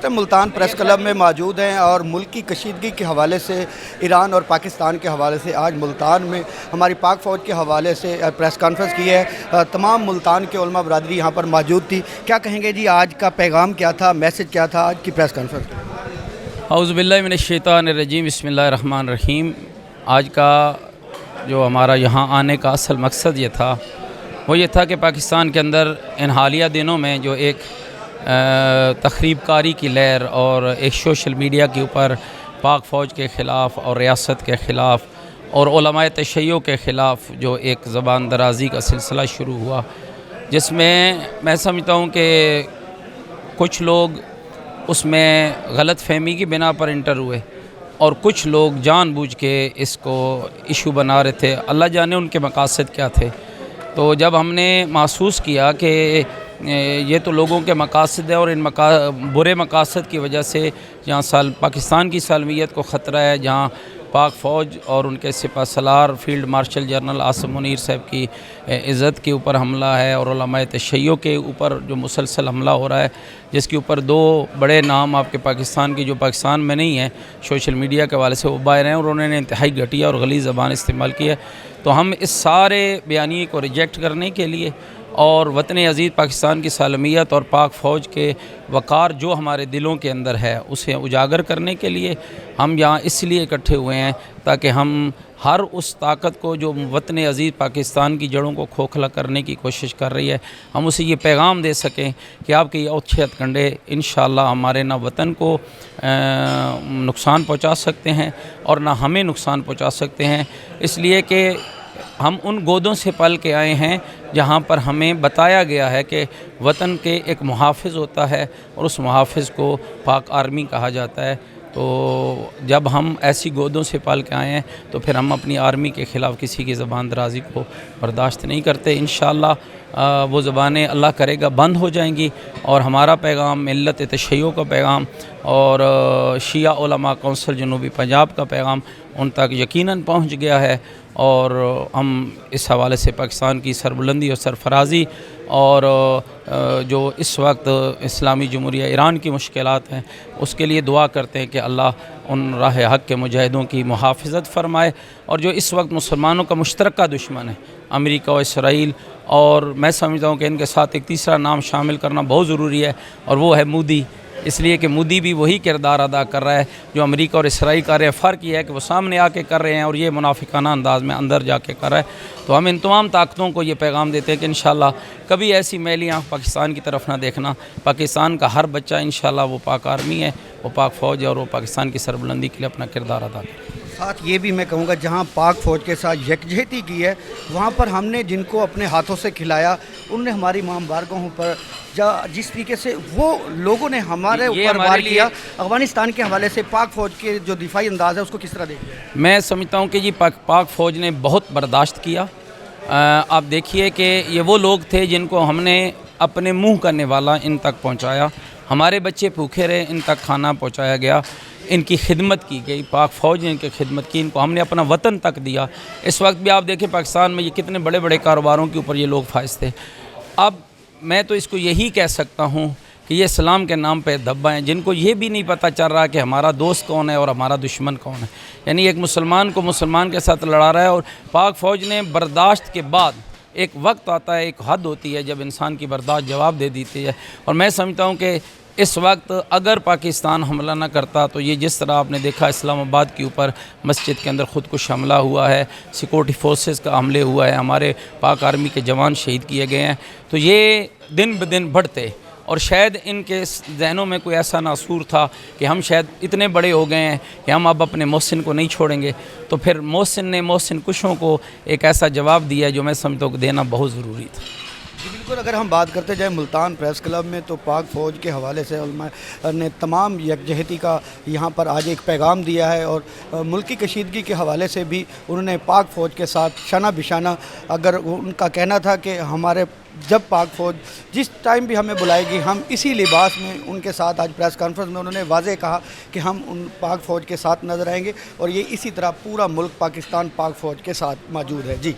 ہیں Multan press club میں موجود ہیں اور ملک کی کشیدگی کے حوالے سے ایران اور پاکستان کے حوالے سے آج ملتان میں ہماری پاک فوج کے حوالے سے پریس کانفرنس کی ہے۔ تمام ملتان کے علماء برادری یہاں پر موجود تھی۔ کیا کہیں گے جی، آج کا پیغام کیا تھا، میسج کیا تھا آج کی پریس کانفرنس؟ اعوذ باللہ من الشیطان الرجیم، بسم اللہ الرحمن الرحیم۔ آج کا جو ہمارا یہاں آنے کا اصل مقصد یہ تھا، وہ یہ تھا کہ پاکستان کے اندر ان حالیہ دنوں میں جو ایک تخریب کاری کی لہر اور ایک سوشل میڈیا کے اوپر پاک فوج کے خلاف اور ریاست کے خلاف اور علماء تشیع کے خلاف جو ایک زبان درازی کا سلسلہ شروع ہوا، جس میں سمجھتا ہوں کہ کچھ لوگ اس میں غلط فہمی کی بنا پر انٹر ہوئے اور کچھ لوگ جان بوجھ کے اس کو ایشو بنا رہے تھے۔ اللہ جانے ان کے مقاصد کیا تھے۔ تو جب ہم نے محسوس کیا کہ یہ تو لوگوں کے مقاصد ہیں اور ان برے مقاصد کی وجہ سے جہاں پاکستان کی سالمیت کو خطرہ ہے، جہاں پاک فوج اور ان کے سپہ سالار field marshal general Asim Munir sahib کی عزت کے اوپر حملہ ہے اور علماء تشیع کے اوپر جو مسلسل حملہ ہو رہا ہے، جس کے اوپر دو بڑے نام آپ کے پاکستان کی جو پاکستان میں نہیں ہیں سوشل میڈیا کے حوالے سے وہ باہر ہیں اور انہوں نے انتہائی گھٹیا اور غلیظ زبان استعمال کی ہے۔ تو ہم اس سارے بیانیے کو ریجیکٹ کرنے کے لیے اور وطن عزیز پاکستان کی سالمیت اور پاک فوج کے وقار جو ہمارے دلوں کے اندر ہے اسے اجاگر کرنے کے لیے ہم یہاں اس لیے اکٹھے ہوئے ہیں تاکہ ہم ہر اس طاقت کو جو وطن عزیز پاکستان کی جڑوں کو کھوکھلا کرنے کی کوشش کر رہی ہے، ہم اسے یہ پیغام دے سکیں کہ آپ کے یہ اچھے ہتھ کنڈے انشاءاللہ ہمارے نہ وطن کو نقصان پہنچا سکتے ہیں اور نہ ہمیں نقصان پہنچا سکتے ہیں، اس لیے کہ ہم ان گودوں سے پل کے آئے ہیں جہاں پر ہمیں بتایا گیا ہے کہ وطن کے ایک محافظ ہوتا ہے اور اس محافظ کو پاک آرمی کہا جاتا ہے۔ تو جب ہم ایسی گودوں سے پال کے آئے ہیں تو پھر ہم اپنی آرمی کے خلاف کسی کی زبان درازی کو برداشت نہیں کرتے۔ انشاءاللہ وہ زبانیں اللہ کرے گا بند ہو جائیں گی اور ہمارا پیغام، ملت تشیع کا پیغام اور شیعہ علماء کونسل جنوبی پنجاب کا پیغام ان تک یقیناً پہنچ گیا ہے اور ہم اس حوالے سے پاکستان کی سربلندی اور سرفرازی اور جو اس وقت اسلامی جمہوریہ ایران کی مشکلات ہیں اس کے لیے دعا کرتے ہیں کہ اللہ ان راہ حق کے مجاہدوں کی محافظت فرمائے، اور جو اس وقت مسلمانوں کا مشترکہ دشمن ہے امریکہ و اسرائیل، اور میں سمجھتا ہوں کہ ان کے ساتھ ایک تیسرا نام شامل کرنا بہت ضروری ہے اور وہ ہے مودی، اس لیے کہ مودی بھی وہی کردار ادا کر رہا ہے جو امریکہ اور اسرائیل کر رہے ہیں۔ فرق یہ ہے کہ وہ سامنے آ کے کر رہے ہیں اور یہ منافقانہ انداز میں اندر جا کے کر رہا ہے۔ تو ہم ان تمام طاقتوں کو یہ پیغام دیتے ہیں کہ انشاءاللہ کبھی ایسی میلی آنکھ پاکستان کی طرف نہ دیکھنا۔ پاکستان کا ہر بچہ انشاءاللہ وہ پاک آرمی ہے، وہ پاک فوج ہے اور وہ پاکستان کی سربلندی کے لیے اپنا کردار ادا کرے۔ ساتھ یہ بھی میں کہوں گا جہاں پاک فوج کے ساتھ یکجہتی کی ہے، وہاں پر ہم نے جن کو اپنے ہاتھوں سے کھلایا انہوں نے ہماری ماں بارگاہوں پر جس طریقے سے وہ لوگوں نے ہمارے اوپر وار کیا، افغانستان کے حوالے سے پاک فوج کے جو دفاعی انداز ہے اس کو کس طرح دیکھیں؟ میں سمجھتا ہوں کہ جی پاک فوج نے بہت برداشت کیا۔ آپ دیکھیے کہ یہ وہ لوگ تھے جن کو ہم نے اپنے منہ کا نوالا ان تک پہنچایا، ہمارے بچے بھوکے رہے، ان تک کھانا پہنچایا گیا، ان کی خدمت کی گئی، پاک فوج نے ان کی خدمت کی، ان کو ہم نے اپنا وطن تک دیا۔ اس وقت بھی آپ دیکھیں پاکستان میں یہ کتنے بڑے بڑے کاروباروں کے اوپر یہ لوگ فائز تھے۔ اب میں تو اس کو یہی کہہ سکتا ہوں کہ یہ اسلام کے نام پہ دھبا ہیں جن کو یہ بھی نہیں پتہ چل رہا کہ ہمارا دوست کون ہے اور ہمارا دشمن کون ہے، یعنی ایک مسلمان کو مسلمان کے ساتھ لڑا رہا ہے۔ اور پاک فوج نے برداشت کے بعد ایک وقت آتا ہے، ایک حد ہوتی ہے جب انسان کی برداشت جواب دے دیتی ہے، اور میں سمجھتا ہوں کہ اس وقت اگر پاکستان حملہ نہ کرتا تو یہ جس طرح آپ نے دیکھا اسلام آباد کے اوپر مسجد کے اندر خودکش حملہ ہوا ہے، سیکورٹی فورسز کا حملے ہوا ہے، ہمارے پاک آرمی کے جوان شہید کیے گئے ہیں، تو یہ دن بدن بڑھتے اور شاید ان کے ذہنوں میں کوئی ایسا ناصور تھا کہ ہم شاید اتنے بڑے ہو گئے ہیں کہ ہم اب اپنے محسن کو نہیں چھوڑیں گے، تو پھر محسن نے محسن کشوں کو ایک ایسا جواب دیا جو میں سمجھتا ہوں کہ دینا بہت ضروری تھا۔ جی بالکل، اگر ہم بات کرتے جائیں ملتان پریس کلب میں تو پاک فوج کے حوالے سے علماء نے تمام یکجہتی کا یہاں پر آج ایک پیغام دیا ہے، اور ملکی کشیدگی کے حوالے سے بھی انہوں نے پاک فوج کے ساتھ شانہ بشانہ، اگر ان کا کہنا تھا کہ ہمارے جب پاک فوج جس ٹائم بھی ہمیں بلائے گی ہم اسی لباس میں ان کے ساتھ، آج پریس کانفرنس میں انہوں نے واضح کہا کہ ہم ان پاک فوج کے ساتھ نظر آئیں گے اور یہ اسی طرح پورا ملک پاکستان پاک فوج کے ساتھ موجود ہے۔ جی